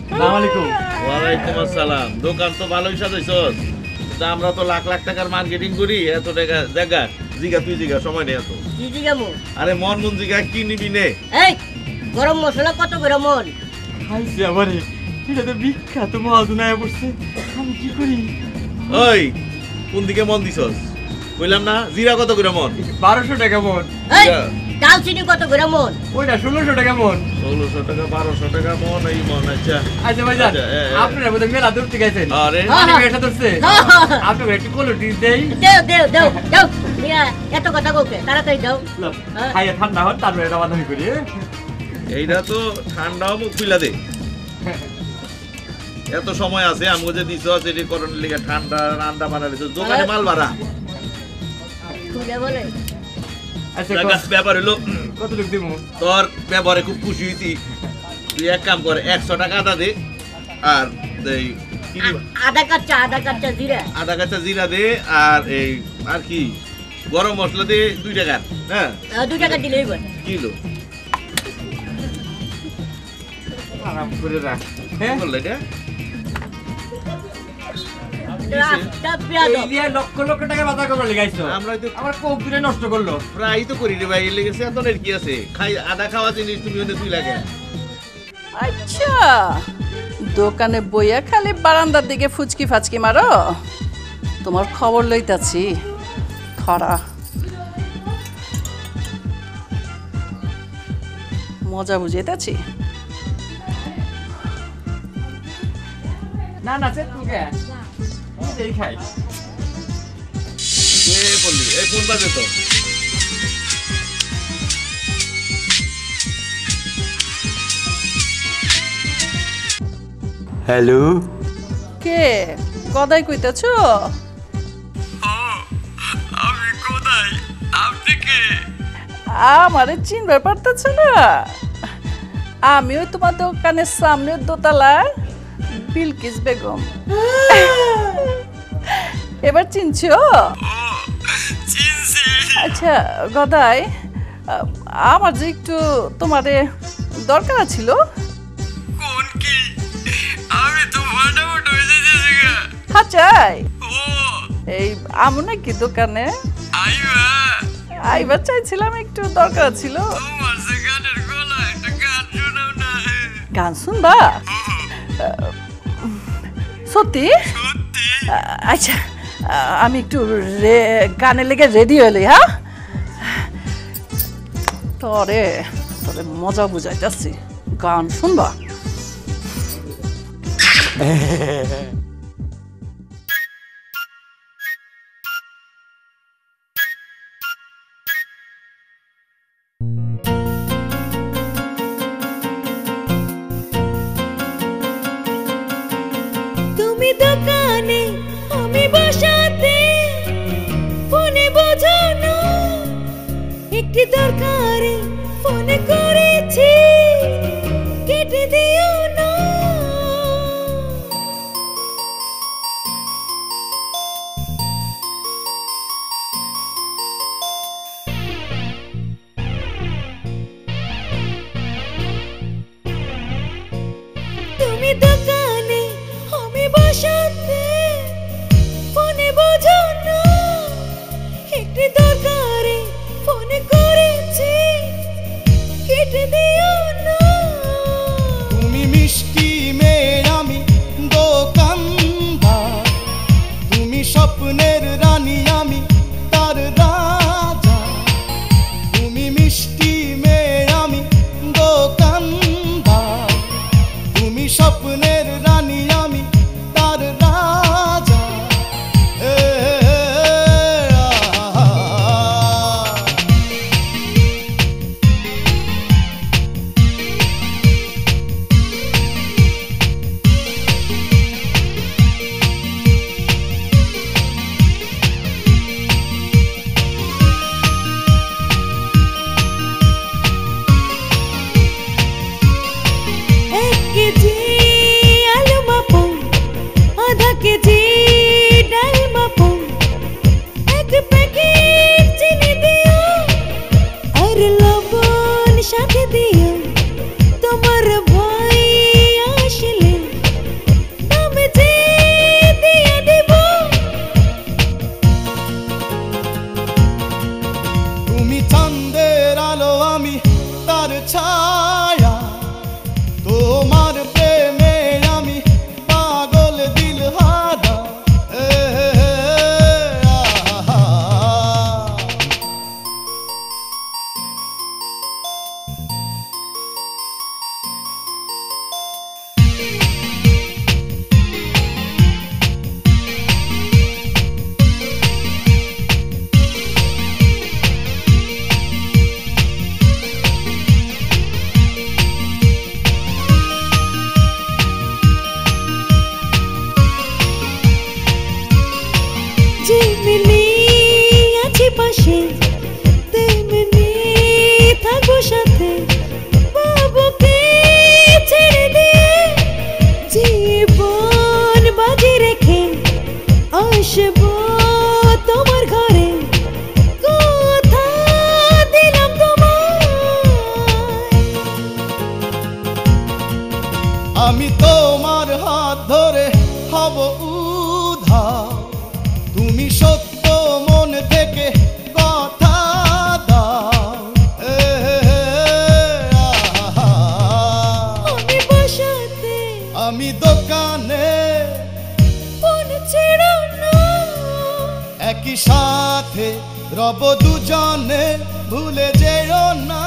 আসসালামু আলাইকুম। ওয়ালাইকুম আসসালাম। দোকান তো ভালোই সাজাইছস। আমরা তো লাখ লাখ টাকার মার্কেটিং করি, এত টাকা জায়গা জিগা তুই জিগা সময় নেই এত। কি জিগামু? আরে মন জিগা কি নিবি নে? এই গরম মশলা কত করে মন? হাইছে আমারে, এটা তো বিখ্যাত মহাজনায় পড়ছে, আমি কি করি? ওই কোন দিকে মন দিছস? কইলাম না জিরা কত করে মন? 1200 টাকা মন। এই দালচিনি কত করে মন? ওইটা 1600 টাকা মন। 1600 টাকা 1200 টাকা মন, এই মন। আচ্ছা আচ্ছা ভাইজান, আপনারা বোধহয় মেলা দূর থেকে আইছেন। আরে আমি এটা ধরছে, আপনাকে একটু কোয়ালিটি দেই। দেও মিয়া, এত কথা কওকে তাড়াতাড়ি দাও। খাইয়া ঠান্ডা হন, তারপরে এটা বাদামি করি। এইটা তো ঠান্ডাও মুখ খুইলা দে। এত সময় আছে, আমি যে দিছস এটি করণের লিগে ঠান্ডা রান্না বানাইছ, দোকানে মাল ভাড়া। খুলে বলে আচ্ছা ব্যাপার হলো কত লোক দিমু? তোর ব্যবহারে খুব খুশি হয়েছি। তুই এক কাম কর, 100 টাকা আদা দে, আর এই কি দিবা? আধা কাচ্চা জিরা। আদা কাঁচা জিরা দে, আর এই আর কি গরম মশলা দে 2 টাকা। হ্যাঁ 2 টাকা দিলেই বল। কিলো আরাম করে রাখ। হ্যাঁ বললে এটা রাস্তা পেঁয়াজ এই দিয়ে লক্ষ লক্ষ টাকা বাজার করবার লাগাইছো। আমরা তো আমার কোপ দিলে নষ্ট করলো। প্রায় তো করি রে ভাই, এর লেগেছে এত কি আছে? খাই আদা খাওয়া জিনিস তুমি ওদের 2 লাগে। আচ্ছা, দোকানে বইয়া খালি বারান্দার দিকে ফুচকি ফাচকি মারো? তোমার খবর লইতাছি। খরা মজা বুঝাইতাছি। না না সে তুই কে এই খাই। এ বললি এই কোন বাজে তো? হ্যালো, কে গদাই কইতাছ? আমি কোথায়? আপনি কে? আমারে চিনবার পারতেছ না? আমি ওই তোমার দোকানের সামনে দোতলায় বিলকিস বেগম। এবার চিনছো? চিনছি। আচ্ছা গদাই, আমার যে একটু তোমারে দরকার ছিল। কোন কি? আমি তো ফটাফট হয়ে যাচ্ছি গা। হ্যাঁ চাই। ও এই আমু নাকি দোকানে? আইবা। আইবার চাইছিলাম, একটু দরকার ছিল। তোমার যে গানের গলা, একটা গান শোনাও না। গান শুনবা? সত্যি? সত্যি? আচ্ছা আমি একটু গানে লেগে রেডি হইলি। হ্যাঁ তরে তরে মজা বুঝাইতেছি, গান শুনবা? তুমি দোকানে আমি বসাতে, ফোনে বোঝো না একটি দরকারে ফোনে করেছি, কেটে দিও না। তুমি দোকানে আমি বসাতে, ফোনে বোঝো না একটি দরকারে ফোনে করেছি, কেটে দিও না। তুমি মিষ্টি মেয়ে আমি দোকানদার, তুমি স্বপ্নের রানী আমি তার রাজা। তুমি মিষ্টি মেয়ে আমি দোকানদার, তুমি স্বপ্নের রানী আমি তার রাজা। এক কেজি আলু মাপো যেমনি আছি পাশে তেমনি থাকবো সাথে বাবুকে ছেড়ে দিয়ে জীবন বাজি রেখে আসবো তোমার ঘরে কথা দিলাম তোমায় আমি তোমার হাত ধরে হব উধার তুমি সত্য মন থেকে কথা দাও আহা। আমি বাসাতে আমি দোকানে ফোন ছেড়ো না একই সাথে রব দুজনে ভুলে যেও না